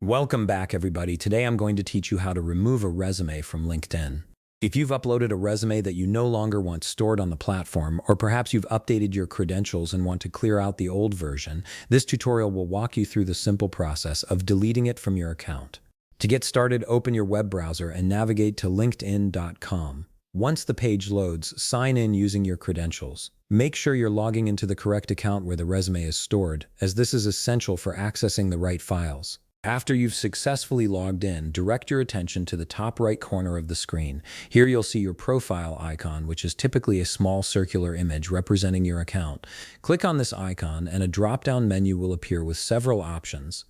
Welcome back, everybody. Today I'm going to teach you how to remove a resume from LinkedIn. If you've uploaded a resume that you no longer want stored on the platform, or perhaps you've updated your credentials and want to clear out the old version, this tutorial will walk you through the simple process of deleting it from your account. To get started, open your web browser and navigate to linkedin.com. Once the page loads, sign in using your credentials. Make sure you're logging into the correct account where the resume is stored, as this is essential for accessing the right files. After you've successfully logged in, direct your attention to the top right corner of the screen. Here you'll see your profile icon, which is typically a small circular image representing your account. Click on this icon and a drop-down menu will appear with several options.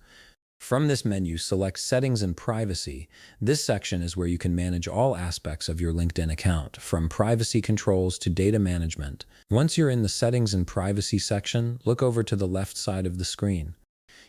From this menu, select Settings and Privacy. This section is where you can manage all aspects of your LinkedIn account, from privacy controls to data management. Once you're in the Settings and Privacy section, look over to the left side of the screen.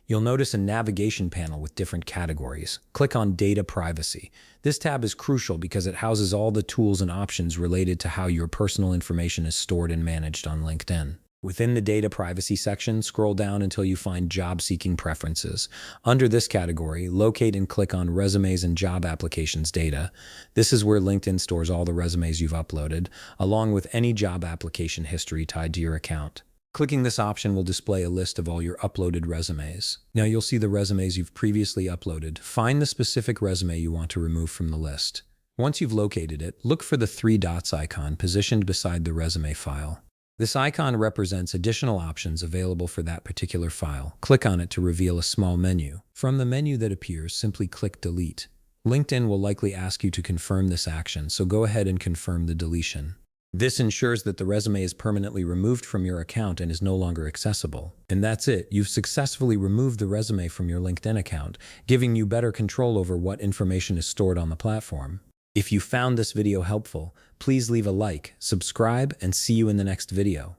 You'll notice a navigation panel with different categories. Click on Data Privacy. This tab is crucial because it houses all the tools and options related to how your personal information is stored and managed on LinkedIn. Within the Data Privacy section, scroll down until you find Job Seeking Preferences. Under this category, locate and click on Resumes and Job Applications Data. This is where LinkedIn stores all the resumes you've uploaded, along with any job application history tied to your account. Clicking this option will display a list of all your uploaded resumes. Now you'll see the resumes you've previously uploaded. Find the specific resume you want to remove from the list. Once you've located it, look for the three dots icon positioned beside the resume file. This icon represents additional options available for that particular file. Click on it to reveal a small menu. From the menu that appears, simply click Delete. LinkedIn will likely ask you to confirm this action, so go ahead and confirm the deletion. This ensures that the resume is permanently removed from your account and is no longer accessible. And that's it. You've successfully removed the resume from your LinkedIn account, giving you better control over what information is stored on the platform. If you found this video helpful, please leave a like, subscribe, and see you in the next video.